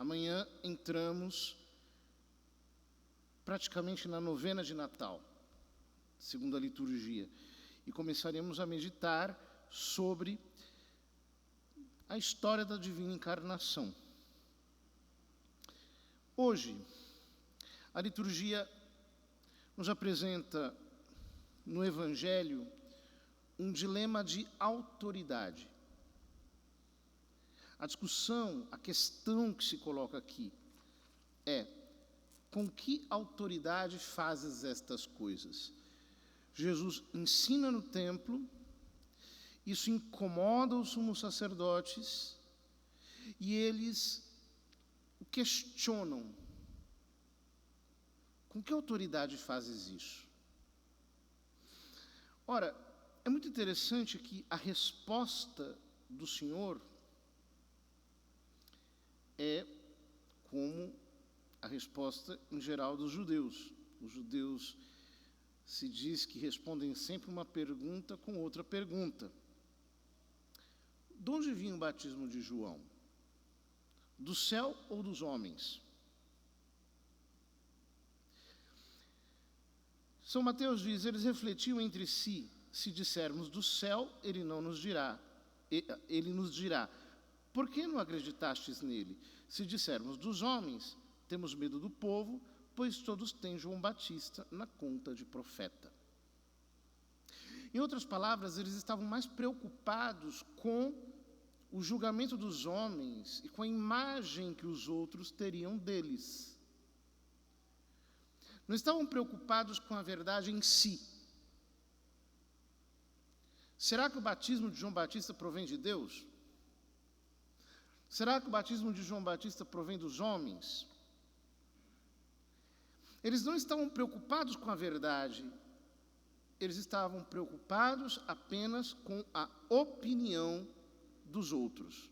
Amanhã entramos praticamente na novena de Natal, segundo a liturgia, e começaremos a meditar sobre a história da divina encarnação. Hoje, a liturgia nos apresenta no Evangelho um dilema de autoridade. A discussão, a questão que se coloca aqui é: com que autoridade fazes estas coisas? Jesus ensina no templo, isso incomoda os sumos sacerdotes e eles o questionam. Com que autoridade fazes isso? Ora, é muito interessante que a resposta do Senhor é como a resposta em geral dos judeus. Os judeus se diz que respondem sempre uma pergunta com outra pergunta. De onde vinha o batismo de João? Do céu ou dos homens? São Mateus diz, eles refletiam entre si: se dissermos do céu, ele nos dirá, por que não acreditastes nele? Se dissermos dos homens, temos medo do povo, pois todos têm João Batista na conta de profeta. Em outras palavras, eles estavam mais preocupados com o julgamento dos homens e com a imagem que os outros teriam deles. Não estavam preocupados com a verdade em si. Será que o batismo de João Batista provém de Deus? Será que o batismo de João Batista provém dos homens? Eles não estavam preocupados com a verdade, eles estavam preocupados apenas com a opinião dos outros.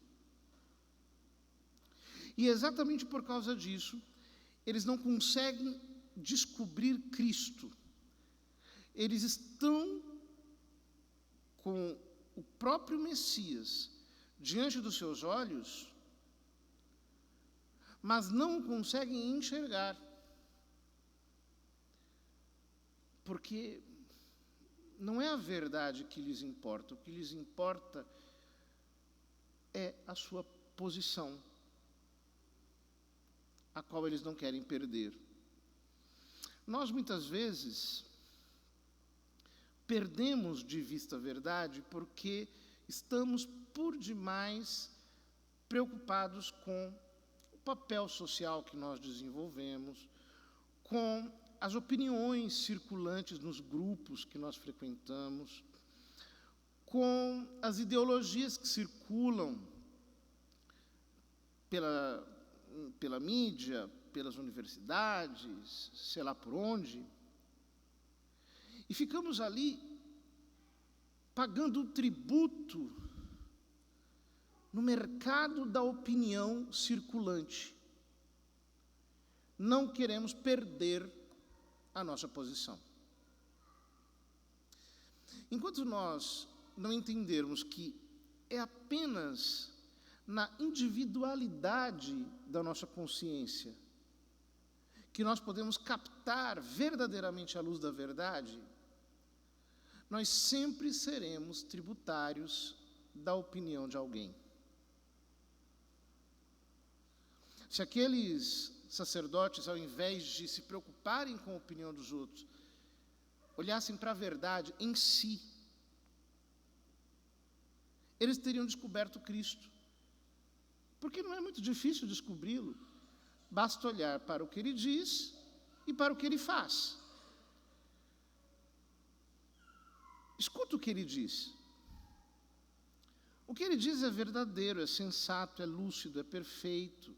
E exatamente por causa disso, eles não conseguem descobrir Cristo. Eles estão com o próprio Messias diante dos seus olhos, mas não conseguem enxergar. Porque não é a verdade que lhes importa, o que lhes importa é a sua posição, a qual eles não querem perder. Nós, muitas vezes, perdemos de vista a verdade porque estamos, por demais, preocupados com o papel social que nós desenvolvemos, com as opiniões circulantes nos grupos que nós frequentamos, com as ideologias que circulam pela mídia, pelas universidades, sei lá por onde, e ficamos ali pagando um tributo no mercado da opinião circulante. Não queremos perder a nossa posição. Enquanto nós não entendermos que é apenas na individualidade da nossa consciência que nós podemos captar verdadeiramente a luz da verdade, nós sempre seremos tributários da opinião de alguém. Se aqueles sacerdotes, ao invés de se preocuparem com a opinião dos outros, olhassem para a verdade em si, eles teriam descoberto Cristo. Porque não é muito difícil descobri-lo. Basta olhar para o que ele diz e para o que ele faz. Escuta o que ele diz. O que ele diz é verdadeiro, é sensato, é lúcido, é perfeito.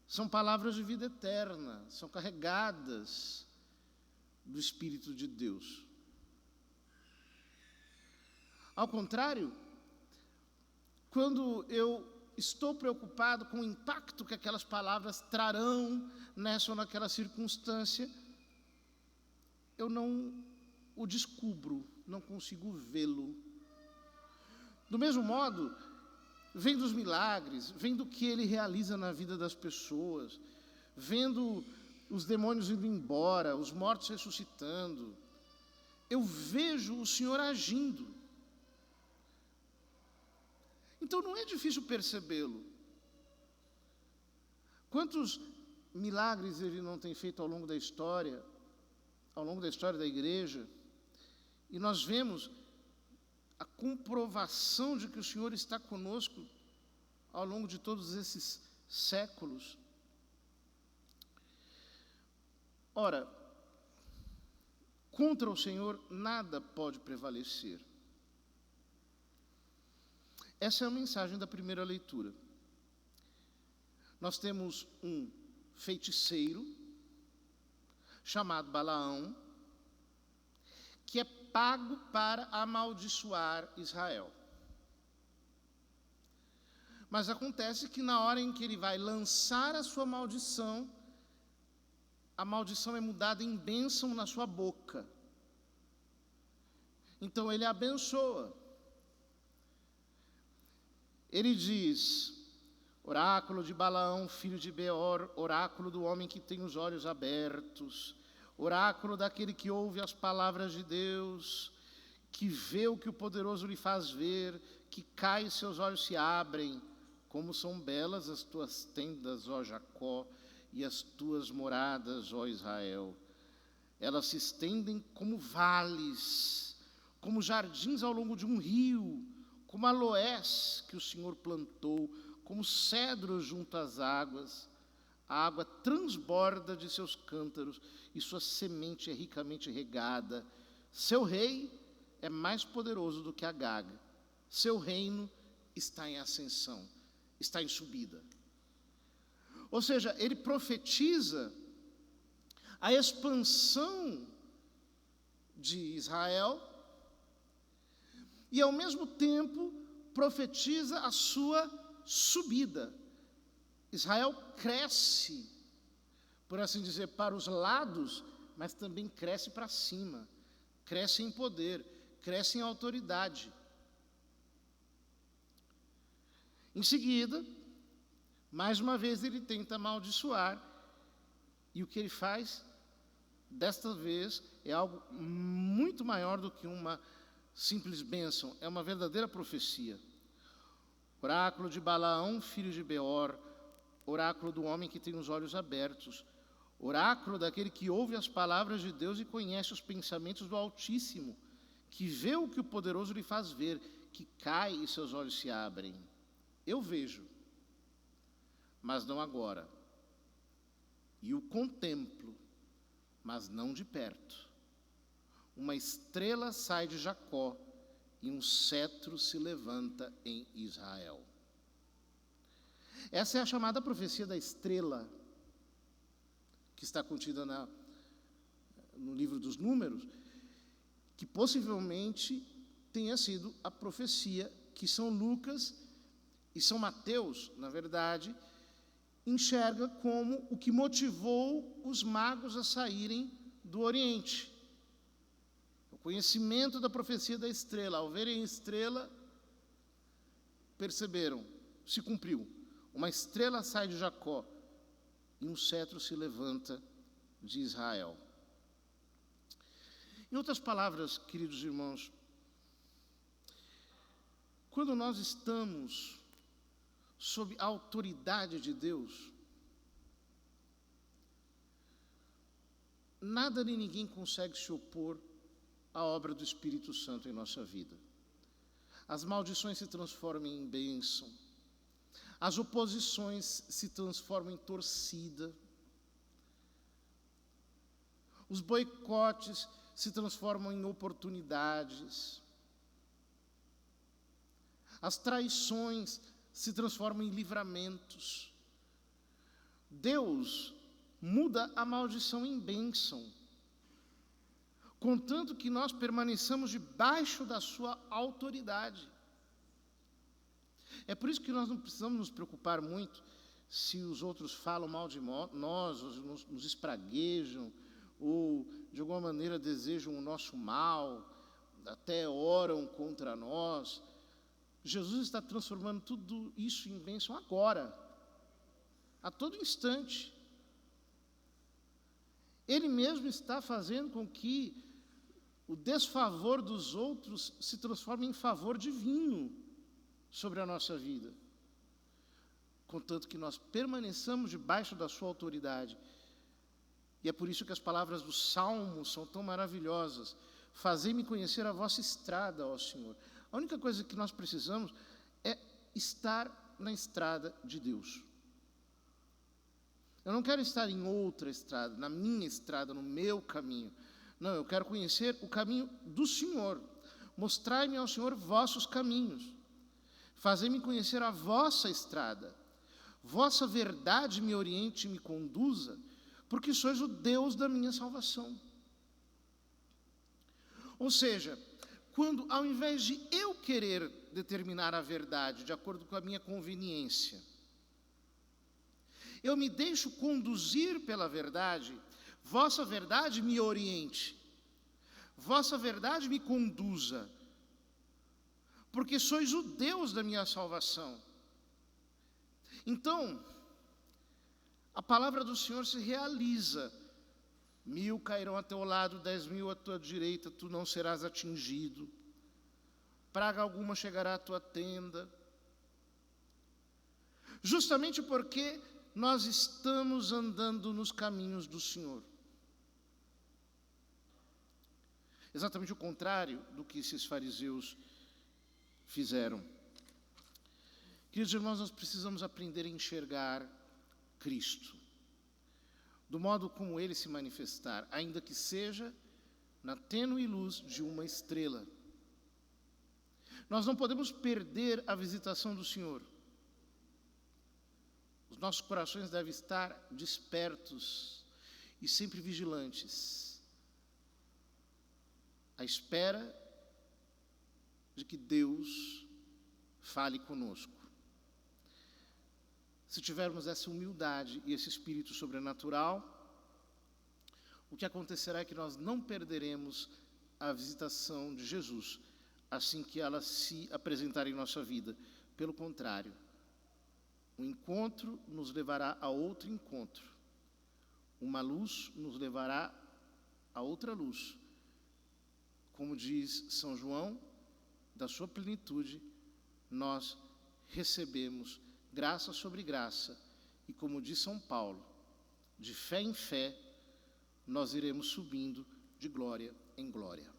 São palavras de vida eterna, são carregadas do Espírito de Deus. Ao contrário, quando eu estou preocupado com o impacto que aquelas palavras trarão nessa ou naquela circunstância, eu não o descubro, não consigo vê-lo. Do mesmo modo, vendo os milagres, vendo o que Ele realiza na vida das pessoas, vendo os demônios indo embora, os mortos ressuscitando, eu vejo o Senhor agindo. Então não é difícil percebê-lo. Quantos milagres Ele não tem feito ao longo da história da igreja, e nós vemos a comprovação de que o Senhor está conosco ao longo de todos esses séculos. Ora, contra o Senhor nada pode prevalecer. Essa é a mensagem da primeira leitura. Nós temos um feiticeiro chamado Balaão, que é pago para amaldiçoar Israel. Mas acontece que na hora em que ele vai lançar a sua maldição, a maldição é mudada em bênção na sua boca. Então ele abençoa. Ele diz: oráculo de Balaão, filho de Beor, oráculo do homem que tem os olhos abertos, oráculo daquele que ouve as palavras de Deus, que vê o que o poderoso lhe faz ver, que cai e seus olhos se abrem. Como são belas as tuas tendas, ó Jacó, e as tuas moradas, ó Israel. Elas se estendem como vales, como jardins ao longo de um rio, como aloés que o Senhor plantou, como cedros junto às águas. A água transborda de seus cântaros e sua semente é ricamente regada. Seu rei é mais poderoso do que Agag. Seu reino está em ascensão, está em subida. Ou seja, ele profetiza a expansão de Israel e, ao mesmo tempo, profetiza a sua subida. Israel cresce, por assim dizer, para os lados, mas também cresce para cima, cresce em poder, cresce em autoridade. Em seguida, mais uma vez ele tenta amaldiçoar, e o que ele faz, desta vez, é algo muito maior do que uma simples bênção, é uma verdadeira profecia. Oráculo de Balaão, filho de Beor, oráculo do homem que tem os olhos abertos, oráculo daquele que ouve as palavras de Deus e conhece os pensamentos do Altíssimo, que vê o que o poderoso lhe faz ver, que cai e seus olhos se abrem. Eu vejo, mas não agora, e o contemplo, mas não de perto. Uma estrela sai de Jacó e um cetro se levanta em Israel. Essa é a chamada profecia da estrela, que está contida no livro dos Números, que possivelmente tenha sido a profecia que São Lucas e São Mateus, na verdade, enxerga como o que motivou os magos a saírem do Oriente. O conhecimento da profecia da estrela. Ao verem a estrela, perceberam, se cumpriu. Uma estrela sai de Jacó e um cetro se levanta de Israel. Em outras palavras, queridos irmãos, quando nós estamos sob a autoridade de Deus, nada nem ninguém consegue se opor à obra do Espírito Santo em nossa vida. As maldições se transformam em bênção, as oposições se transformam em torcida, os boicotes se transformam em oportunidades, as traições se transformam em livramentos. Deus muda a maldição em bênção, contanto que nós permaneçamos debaixo da sua autoridade. É por isso que nós não precisamos nos preocupar muito se os outros falam mal de nós, ou nos espraguejam, ou de alguma maneira desejam o nosso mal, até oram contra nós. Jesus está transformando tudo isso em bênção agora, a todo instante. Ele mesmo está fazendo com que o desfavor dos outros se transforme em favor divino sobre a nossa vida, contanto que nós permaneçamos debaixo da sua autoridade. E é por isso que as palavras do Salmo são tão maravilhosas. Fazei-me conhecer a vossa estrada, ó Senhor. A única coisa que nós precisamos é estar na estrada de Deus. Eu não quero estar em outra estrada, na minha estrada, no meu caminho. Não, eu quero conhecer o caminho do Senhor. Mostrai-me ao Senhor vossos caminhos. Fazei-me conhecer a vossa estrada. Vossa verdade me oriente e me conduza, porque sois o Deus da minha salvação. Ou seja, quando ao invés de eu querer determinar a verdade de acordo com a minha conveniência, eu me deixo conduzir pela verdade, vossa verdade me oriente, vossa verdade me conduza, porque sois o Deus da minha salvação. Então, a palavra do Senhor se realiza. 1000 cairão a teu lado, 10.000 à tua direita, tu não serás atingido. Praga alguma chegará à tua tenda. Justamente porque nós estamos andando nos caminhos do Senhor. Exatamente o contrário do que esses fariseus fizeram. Queridos irmãos, nós precisamos aprender a enxergar Cristo, do modo como Ele se manifestar, ainda que seja na tênue luz de uma estrela. Nós não podemos perder a visitação do Senhor. Os nossos corações devem estar despertos e sempre vigilantes, à espera de que Deus fale conosco. Se tivermos essa humildade e esse espírito sobrenatural, o que acontecerá é que nós não perderemos a visitação de Jesus assim que ela se apresentar em nossa vida. Pelo contrário, um encontro nos levará a outro encontro. Uma luz nos levará a outra luz. Como diz São João, da sua plenitude, nós recebemos graça sobre graça. E como diz São Paulo, de fé em fé, nós iremos subindo de glória em glória.